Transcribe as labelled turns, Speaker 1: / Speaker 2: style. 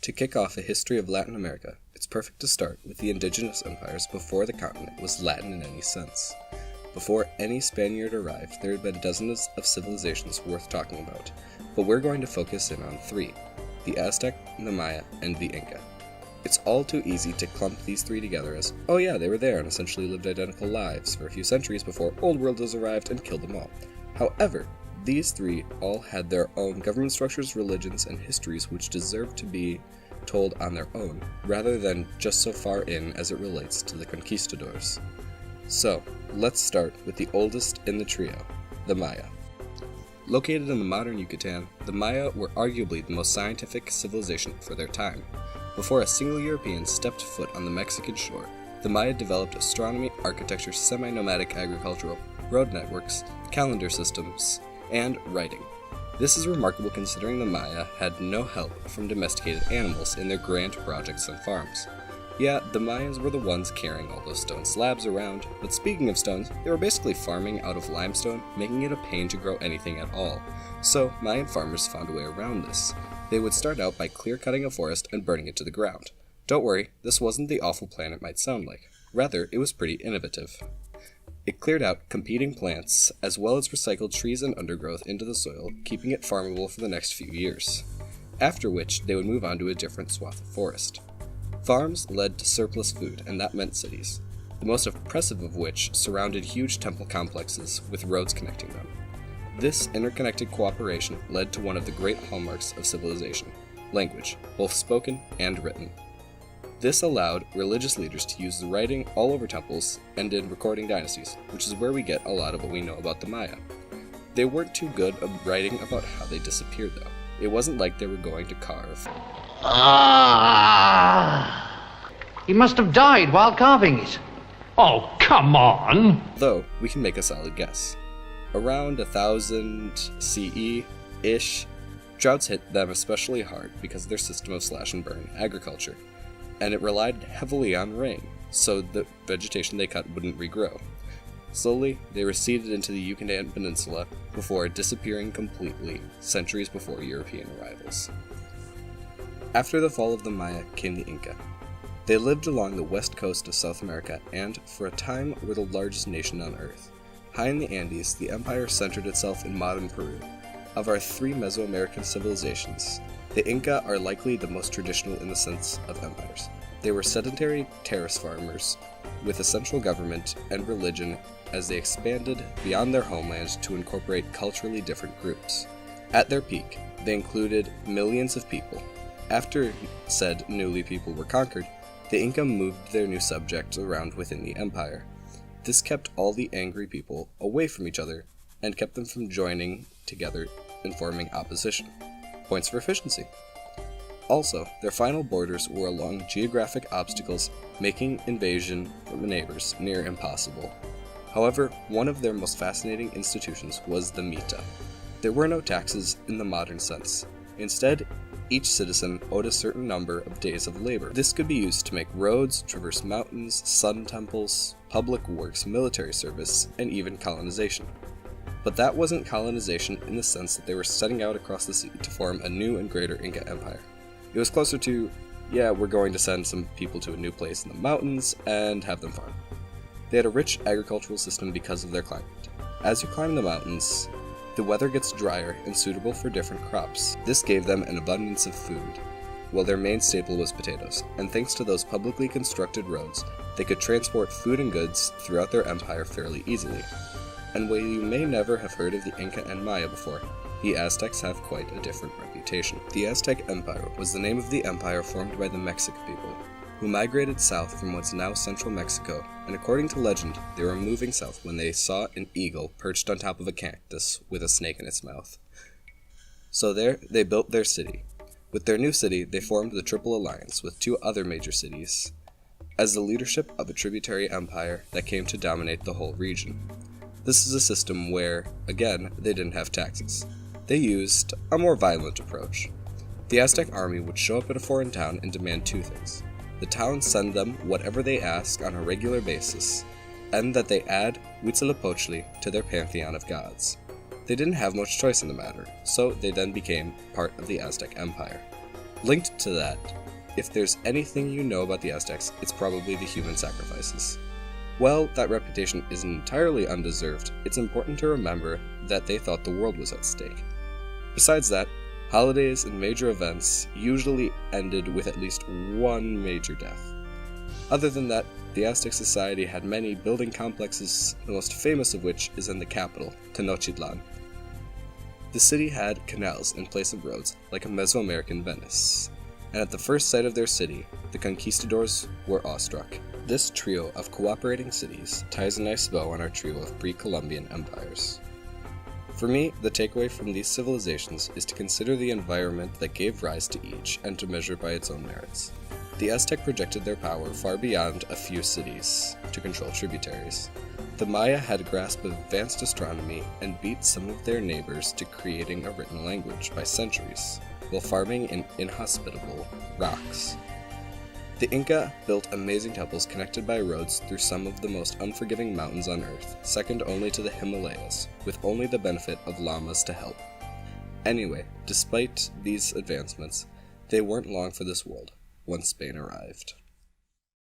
Speaker 1: To kick off a history of Latin America, it's perfect to start with the indigenous empires before the continent was Latin in any sense. Before any Spaniard arrived, there had been dozens of civilizations worth talking about, but we're going to focus in on three: the Aztec, the Maya, and the Inca. It's all too easy to clump these three together as, oh yeah, they were there and essentially lived identical lives for a few centuries before Old Worlders arrived and killed them all. However, these three all had their own government structures, religions, and histories which deserve to be told on their own, rather than just so far in as it relates to the conquistadors. So, let's start with the oldest in the trio, the Maya. Located in the modern Yucatan, the Maya were arguably the most scientific civilization for their time. Before a single European stepped foot on the Mexican shore, the Maya developed astronomy, architecture, semi-nomadic agricultural, road networks, calendar systems, and writing. This is remarkable considering the Maya had no help from domesticated animals in their grand projects and farms. Yeah, the Mayans were the ones carrying all those stone slabs around, but speaking of stones, they were basically farming out of limestone, making it a pain to grow anything at all. So, Mayan farmers found a way around this. They would start out by clear-cutting a forest and burning it to the ground. Don't worry, this wasn't the awful plan it might sound like. Rather, it was pretty innovative. It cleared out competing plants, as well as recycled trees and undergrowth into the soil, keeping it farmable for the next few years. After which, they would move on to a different swath of forest. Farms led to surplus food, and that meant cities, the most impressive of which surrounded huge temple complexes with roads connecting them. This interconnected cooperation led to one of the great hallmarks of civilization: language, both spoken and written. This allowed religious leaders to use the writing all over temples and in recording dynasties, which is where we get a lot of what we know about the Maya. They weren't too good at writing about how they disappeared, though. It wasn't like they were going to carve.
Speaker 2: He must have died while carving it. Oh, come on!
Speaker 1: Though, we can make a solid guess. Around 1000 CE-ish, droughts hit them especially hard because of their system of slash-and-burn agriculture, and it relied heavily on rain, so the vegetation they cut wouldn't regrow. Slowly, they receded into the Yucatan Peninsula before disappearing completely centuries before European arrivals. After the fall of the Maya came the Inca. They lived along the west coast of South America and, for a time, were the largest nation on Earth. High in the Andes, the empire centered itself in modern Peru. Of our three Mesoamerican civilizations, the Inca are likely the most traditional in the sense of empires. They were sedentary terrace farmers with a central government and religion as they expanded beyond their homeland to incorporate culturally different groups. At their peak, they included millions of people. After said newly people were conquered, the Inca moved their new subjects around within the empire. This kept all the angry people away from each other and kept them from joining together and forming opposition. Points for efficiency. Also, their final borders were along geographic obstacles, making invasion from neighbors near impossible. However, one of their most fascinating institutions was the mita. There were no taxes in the modern sense. Instead, each citizen owed a certain number of days of labor. This could be used to make roads, traverse mountains, sun temples, public works, military service, and even colonization. But that wasn't colonization in the sense that they were setting out across the sea to form a new and greater Inca empire. It was closer to, yeah, we're going to send some people to a new place in the mountains and have them farm. They had a rich agricultural system because of their climate. As you climb the mountains, the weather gets drier and suitable for different crops. This gave them an abundance of food, while their main staple was potatoes, and thanks to those publicly constructed roads, they could transport food and goods throughout their empire fairly easily. And while you may never have heard of the Inca and Maya before, the Aztecs have quite a different reputation. The Aztec Empire was the name of the empire formed by the Mexica people, who migrated south from what's now central Mexico, and according to legend, they were moving south when they saw an eagle perched on top of a cactus with a snake in its mouth. So there, they built their city. With their new city, they formed the Triple Alliance with two other major cities, as the leadership of a tributary empire that came to dominate the whole region. This is a system where, again, they didn't have taxes. They used a more violent approach. The Aztec army would show up at a foreign town and demand two things: the town send them whatever they ask on a regular basis, and that they add Huitzilopochtli to their pantheon of gods. They didn't have much choice in the matter, so they then became part of the Aztec Empire. Linked to that, if there's anything you know about the Aztecs, it's probably the human sacrifices. While that reputation isn't entirely undeserved, it's important to remember that they thought the world was at stake. Besides that, holidays and major events usually ended with at least one major death. Other than that, the Aztec society had many building complexes, the most famous of which is in the capital, Tenochtitlan. The city had canals in place of roads, like a Mesoamerican Venice, and at the first sight of their city, the conquistadors were awestruck. This trio of cooperating cities ties a nice bow on our trio of pre-Columbian empires. For me, the takeaway from these civilizations is to consider the environment that gave rise to each and to measure by its own merits. The Aztec projected their power far beyond a few cities to control tributaries. The Maya had a grasp of advanced astronomy and beat some of their neighbors to creating a written language by centuries, while farming in inhospitable rocks. The Inca built amazing temples connected by roads through some of the most unforgiving mountains on Earth, second only to the Himalayas, with only the benefit of llamas to help. Anyway, despite these advancements, they weren't long for this world once Spain arrived.